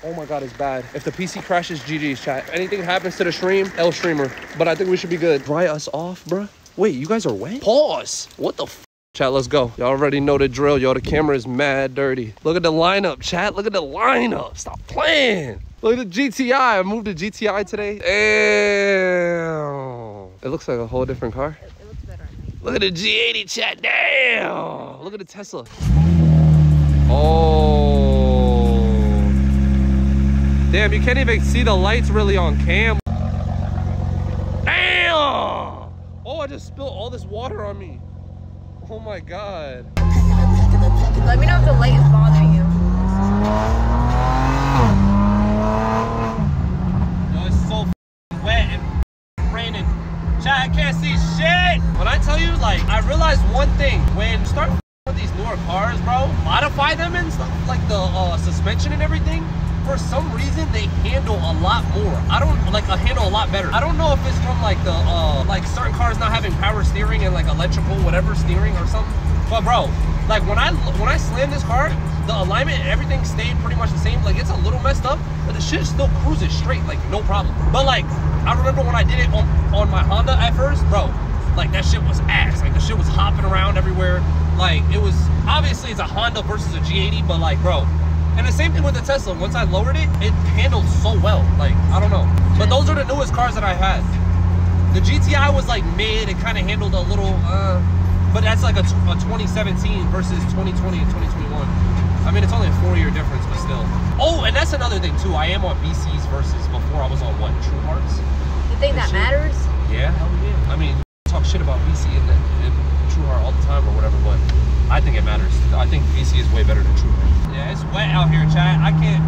Oh my God, it's bad. If the PC crashes, GG's, chat. If anything happens to the stream, L streamer. But I think we should be good. Dry us off, bruh. Wait, you guys are wet? Pause. What the f? Chat, let's go. Y'all already know the drill, yo. The camera is mad dirty. Look at the lineup, chat. Look at the lineup. Stop playing. Look at the GTI. I moved the GTI today. Damn. It looks like a whole different car. It looks better on me. Look at the G80, chat. Damn. Look at the Tesla. Oh. Damn, you can't even see the lights really on cam. Damn. Oh, I just spilled all this water on me. Oh my God. Let me know if the light is bothering you. Yo, it's so wet and raining. Chat, I can't see shit. When I tell you, like, I realized one thing. When you start with these newer cars, bro, modify them and stuff, like the suspension and everything, for some reason they handle a lot more. I don't like handle a lot better. I don't know if it's from like the like certain cars not having power steering and like electrical whatever steering or something. But bro, like when I slammed this car, the alignment and everything stayed pretty much the same. Like it's a little messed up, but the shit still cruises straight, like no problem. But like I remember when I did it on my Honda at first, bro, like that shit was ass. Like the shit was hopping around everywhere. Like it was obviously it's a Honda versus a G80, but like bro. And the same thing with the Tesla. Once I lowered it, it handled so well. Like, I don't know. But those are the newest cars that I had. The GTI was like mid. It kind of handled a little, but that's like a 2017 versus 2020 and 2021. I mean, it's only a 4-year difference, but still. Oh, and that's another thing too. I am on BCs versus before I was on what? True Hearts? You think that matters? Yeah, hell yeah. I mean, talk shit about BC and True Heart all the time or whatever, but I think it matters. I think BC is way better than True Heart. Yeah, it's wet out here, chat. I can't,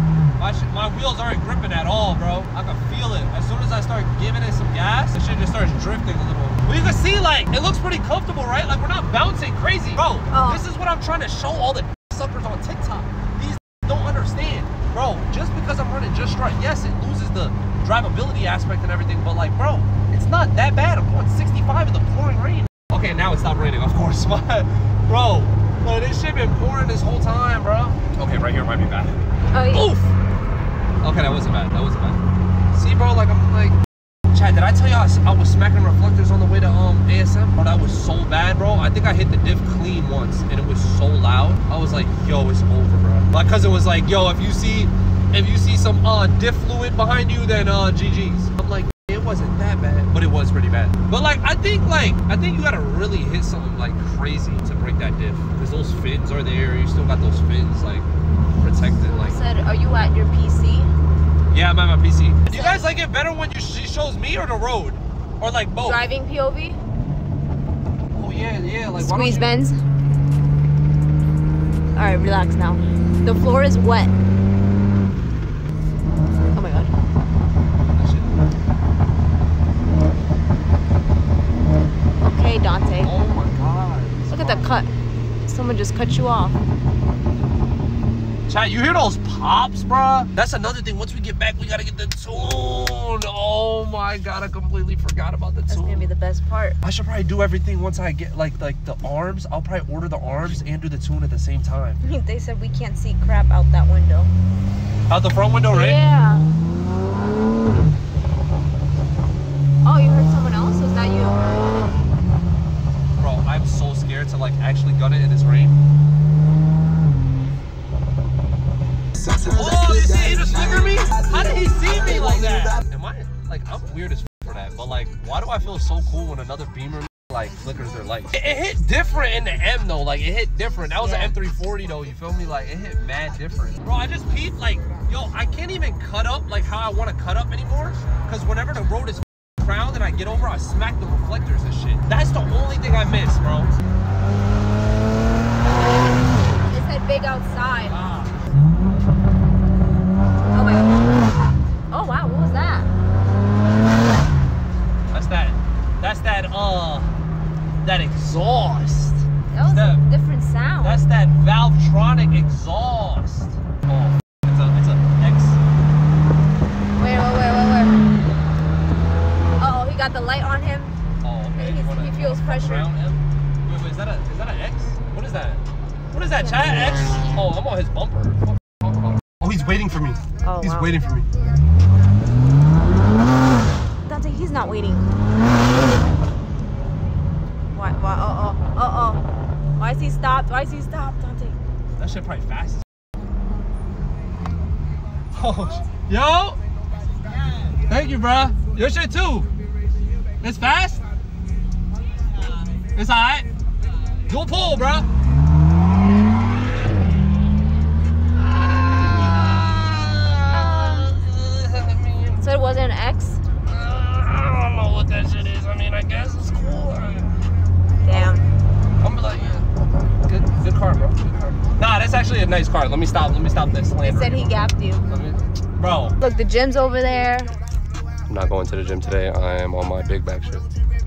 my wheels aren't gripping at all, bro. I can feel it. As soon as I start giving it some gas, the shit just starts drifting a little. Well, you can see, like, it looks pretty comfortable, right? Like, we're not bouncing crazy. Bro, This is what I'm trying to show all the suckers on TikTok. These don't understand. Bro, just because I'm running just right, yes, it loses the drivability aspect and everything, but, like, bro, it's not that bad. I'm going 65 in the pouring rain. Okay, now it stopped raining, of course. Bro. But this shit been pouring this whole time, bro. Okay, right here might be bad. Oh, yeah. Oof! Okay, that wasn't bad. That wasn't bad. See, bro, like, I'm like... Chad, did I tell you I was smacking reflectors on the way to ASM? Bro, that was so bad, bro. I think I hit the diff clean once, and it was so loud. I was like, yo, it's over, bro. My cousin was like, yo, if you see some diff fluid behind you, then GG's. I'm like, it wasn't that bad, but it was pretty bad. But like I think you gotta really hit something like crazy to break that diff, because those fins are there. You still got those fins like protected. Like, said, are you at your PC? Yeah, I'm at my PC. Do you guys like it better when she shows me or the road, or like both? Driving POV. Oh yeah, like squeeze bends. All right, relax now. The floor is wet. Oh my god. Okay, Dante. Oh my god. Look at the cut. Someone just cut you off. Chat, you hear those pops, bruh? That's another thing. Once we get back, we gotta get the tune. Oh my god, I completely forgot about the tune. That's gonna be the best part. I should probably do everything once I get like the arms. I'll probably order the arms and do the tune at the same time. They said we can't see crap out that window. Out the front window, right? Yeah. Oh, you heard someone else? Was that you? Bro, I'm so scared to like actually gun it in this rain. Oh, you see, he just flickered me? How did he see me like that? Am I, like, I'm weird as for that, but like, why do I feel so cool when another Beamer like flickers their lights? It hit different in the M though, like it hit different. That was an M340 though, you feel me? Like it hit mad different. Bro, I just peeped like, yo, I can't even cut up like how I want to cut up anymore, because whenever the road is crowned and I get over, I smack the reflectors and shit. That's the only thing I miss, bro. It said big outside. Ah. Oh my god. Oh wow, what was that? That exhaust. That was a different sound. That's that Valvetronic exhaust. Oh, it's a X. Wait. Uh-oh, he got the light on him. Oh, okay. He feels pressure. Wait, is that an X? What is that? What is that, chat? X? Oh, I'm on his bumper. Oh, he's waiting for me. Oh, he's wow. waiting for me. Dante, he's not waiting. Why? Uh-oh. Why is he stopped? Why is he stopped, Dante? That shit probably fast as oh, yo! Thank you, bro. Your shit too. It's fast? It's alright. Dual pull, bro. So it wasn't an X? I don't know what that shit is. I mean, I guess it's cool. Damn. I'm like, yeah. Good car, bro. Good car. Nah, that's actually a nice car. Let me stop this He land. said he gapped you. Bro. Look, the gym's over there. I'm not going to the gym today. I am on my big back shit.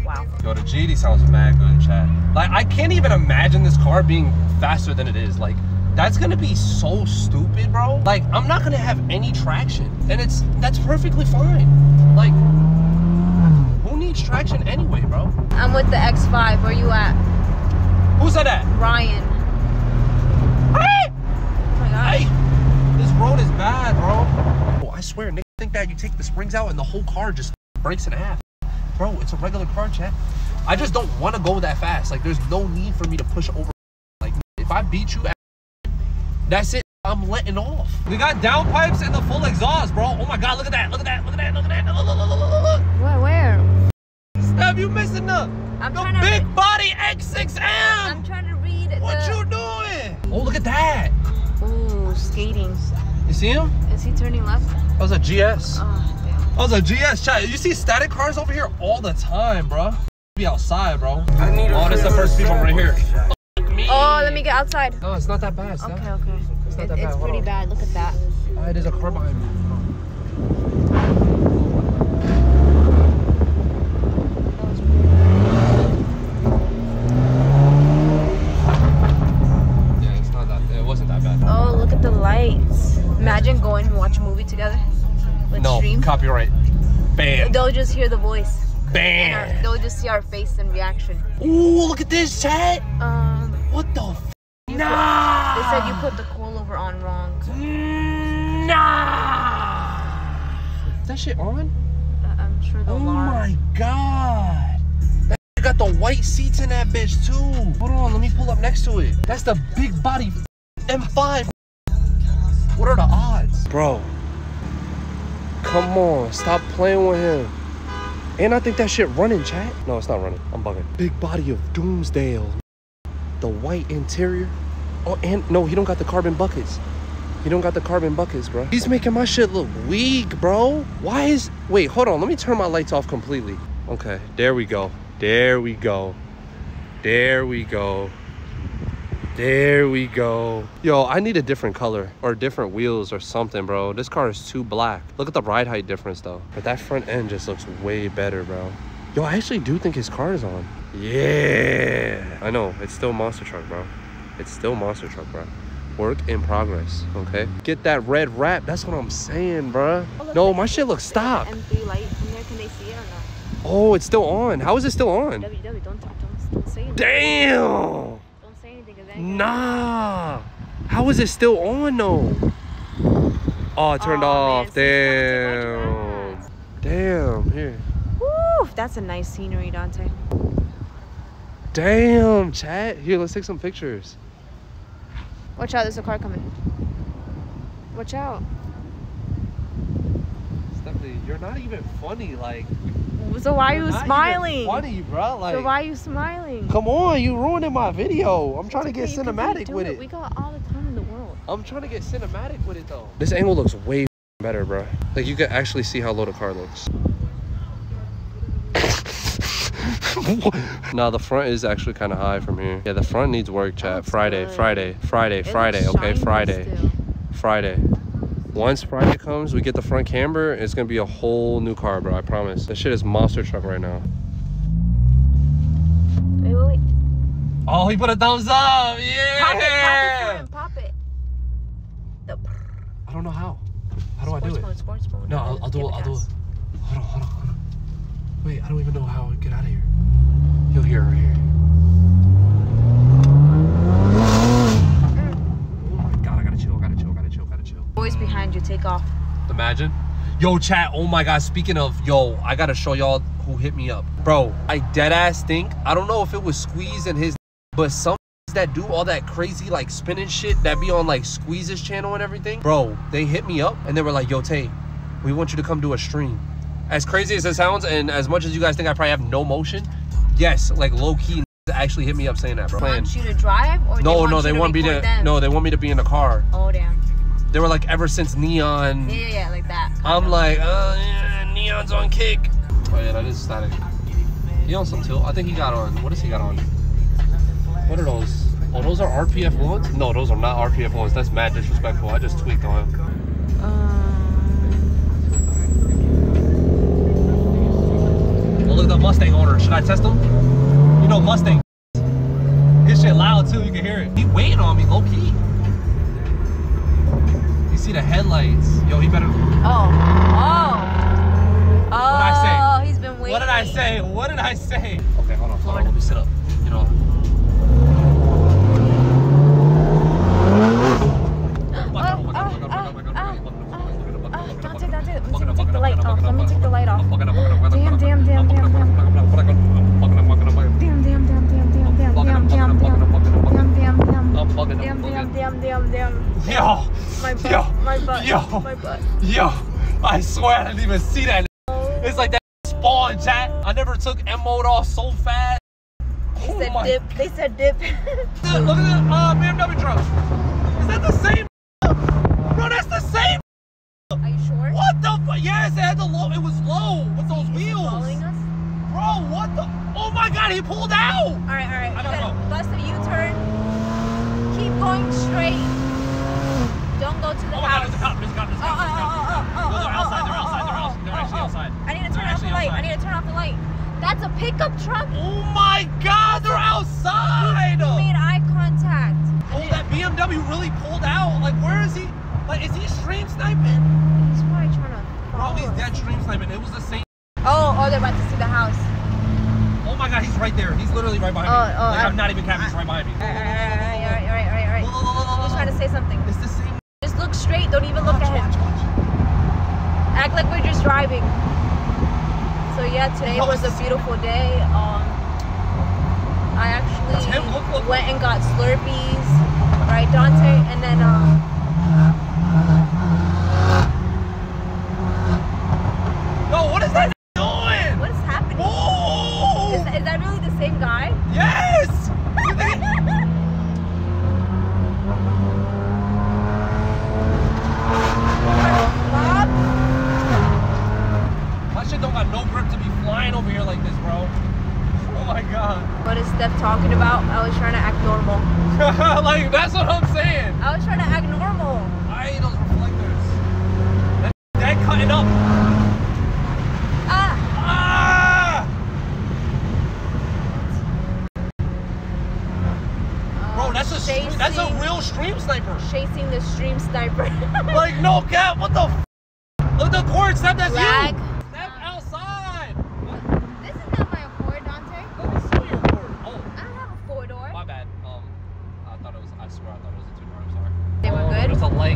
Wow. Yo, the G80 sounds mad good, chat. Like, I can't even imagine this car being faster than it is. Like, that's gonna be so stupid, bro. Like, I'm not gonna have any traction. And that's perfectly fine. Like, who needs traction anyway, bro? I'm with the X5. Where you at? Who said that? Ryan. Hey! Oh my gosh. Hey! This road is bad, bro. Oh, I swear, niggas think that you take the springs out and the whole car just breaks in half. Bro, it's a regular car, chat. I just don't want to go that fast. Like, there's no need for me to push over. Like, if I beat you, that's it. I'm letting off. We got downpipes and the full exhaust, bro. Oh my God, look at that. Look at that. Look at that. Look at that. Look. Where? Steph, you missing the big body X6M. I'm trying to read What you doing? Oh, look at that. Ooh, skating. You see him? Is he turning left? That was a GS. Oh, damn. That was a GS, chat. You see static cars over here all the time, bro. Be outside, bro. Oh, this is the first people right here. Oh, let me get outside. No, it's not that bad, Steph. Okay. It's not that bad. It's pretty bad. Look at that. Oh, there's a car behind me. Yeah, it's not that. It wasn't that bad. Oh, look at the lights. Imagine going and watch a movie together. With No, stream. copyright. Bam. They'll just hear the voice. Bam. They'll just see our face and reaction. Ooh, look at this, chat. What the f? Nah. They said you put the coilover on wrong. Nah. Is that shit on? I'm sure the alarm. Oh my God. That got the white seats in that bitch too. Hold on, let me pull up next to it. That's the big body M5. What are the odds? Bro, come on, stop playing with him. And I think that shit running, chat. No, it's not running. I'm bugging. Big body of Doomsdale. The white interior. Oh, and no, he don't got the carbon buckets. He don't got the carbon buckets, bro. He's making my shit look weak, bro. Why is... Wait, hold on. Let me turn my lights off completely. Okay, there we go. There we go. There we go. There we go. Yo, I need a different color or different wheels or something, bro. This car is too black. Look at the ride height difference, though. But that front end just looks way better, bro. Yo, I actually do think his car is on. Yeah. I know. It's still monster truck, bro. It's still monster truck, bro. Work in progress, okay? Get that red wrap. That's what I'm saying, bro. No, my shit looks stopped. M3 light in there. Can they see it or not? Oh, it's still on. How is it still on? Don't say anything. Damn. Don't say anything. Nah. How is it still on, though? Oh, it turned off. Man, Damn. Here. Woo, that's a nice scenery, Dante. Damn, chat. Here, let's take some pictures. Watch out, there's a car coming. Watch out. Stephanie, you're not even funny. Like, So why are you smiling? Funny, bro. Like, So why are you smiling? come on, you ruining my video. I'm trying to get cinematic with it. We got all the time in the world. I'm trying to get cinematic with it, though. This angle looks way better, bro. Like, you can actually see how low the car looks. Nah, the front is actually kind of high from here. Yeah, the front needs work, chat. Friday. Okay, Friday. Once Friday comes, we get the front camber, it's gonna be a whole new car, bro. I promise. That shit is monster truck right now. Wait. Oh, he put a thumbs up. Yeah. Pop it. I don't know how. How do I do it? Sports mode. No, I'll do it. Hold on. Wait, I don't even know how to get out of here. You'll hear right here. Oh my God, I gotta chill. voice behind you. Take off. Imagine. Yo, chat. Oh my God. Speaking of, yo, I gotta show y'all who hit me up, bro. I dead ass think, I don't know if it was Squeeze and his, but some that do all that crazy like spinning shit that be on like Squeeze's channel and everything, bro. They hit me up and they were like, yo, Tay, we want you to come do a stream. As crazy as it sounds, and as much as you guys think I probably have no motion, yes, like low key actually hit me up saying that, bro. They want you to drive, or no, they want me to no, they want me to be in the car. Oh damn. They were like, ever since Neon. Yeah, like that. I'm like, yeah, Neon's on kick. Oh yeah, that is static. He on some tilt. I think he got on. What does he got on? What are those? Oh, those are RPF ones? No, those are not RPF ones. That's mad disrespectful. I just tweaked on him. Oh, look at the Mustang owner. Should I test him? You know Mustang. His shit loud too. You can hear it. He waiting on me, low key. You see the headlights? Yo, he better. Oh. What did I say? He's been waiting. What did I say? What did I say? Okay, hold on. Let me sit up. You know. Dante, let me take the light off. Let me take the light off. Damn. Yo. My butt. Yo. I swear I didn't even see that. It's like that spawn, chat. I never took M mode off so fast. They said dip. Look at the BMW truck. Is that the same? Bro, that's the same. Are you sure? What the fuck? Yes, it had the low. It was low with those wheels. Following us? Bro, what the? Oh my God, he pulled out. All right. I gotta go. Bust a U-turn. Keep going straight. Don't go to the house. Oh my God, there's a cop. They're outside. They're actually outside. I need to turn off the light. That's a pickup truck. Oh my God, they're outside. You made eye contact. Oh, that BMW really pulled out. Like, where is he? Like, is he stream sniping? He's probably trying to follow Bro, he's us. dead stream sniping. It was the same. Oh, they're about to see the house. Oh my God, he's right there. He's literally right behind me. Like, I'm not even capping. He's right behind me. All right. He's trying to say something. It's the same. Just look straight. Don't even look at him. Watch. Act like we're just driving. So yeah, today was a beautiful day. I actually went and got Slurpees, right, Dante? And then Yo, what is that doing? what is happening? Oh! Is that really the same guy? Yes! Bob? My shit don't got no grip to be flying over here like this, bro. Oh my God. What is Steph talking about? I was trying to act normal. Like, that's what I'm saying. I was trying to act normal. I hate those reflectors. That cutting up. Ah! Bro, that's a real stream sniper. Chasing the stream sniper. Like, no cap. What the f? Look, the cord. Step, that's Lag. you. Step outside. This is not my Accord, Dante. Let me see your cord. Oh, I don't have a four-door. my bad. I swear I thought it was a two-door. I'm sorry. They were good?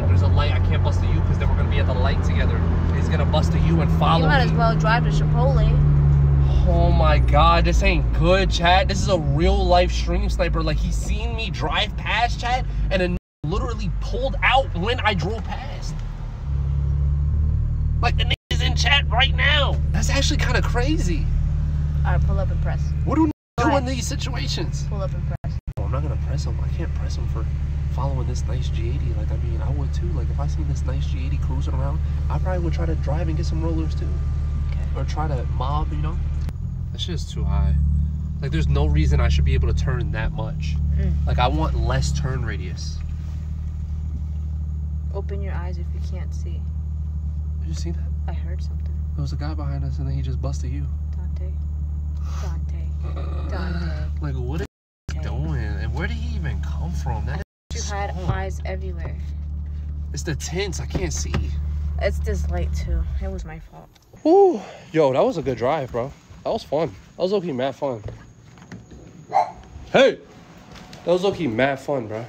There's a light. I can't bust a U because then we're going to be at the light together. He's going to bust a U and follow You might as me. well drive to Chipotle. Oh my God, this ain't good, chat. This is a real life stream sniper. Like, he's seen me drive past, chat, and then literally pulled out when I drove past. Like, the nigga's in chat right now. That's actually kind of crazy. All right, pull up and press. What do do in these situations? Pull up and press. Oh, I'm not gonna press him. I can't press him for following this nice G80. Like, I mean, I would too. Like, if I seen this nice G80 cruising around, I probably would try to drive and get some rollers too. Okay. Or try to mob, you know? That shit is too high. Like, there's no reason I should be able to turn that much. Like, I want less turn radius. Open your eyes if you can't see. Did you see that? I heard something. There was a guy behind us and then he just busted you. Dante. Like, what is he doing? And where did he even come from? That You had eyes everywhere. It's the tints. I can't see. It's this light too. It was my fault. Woo. Yo, that was a good drive, bro. That was fun. That was low-key mad fun. Hey! That was low-key mad fun, bro.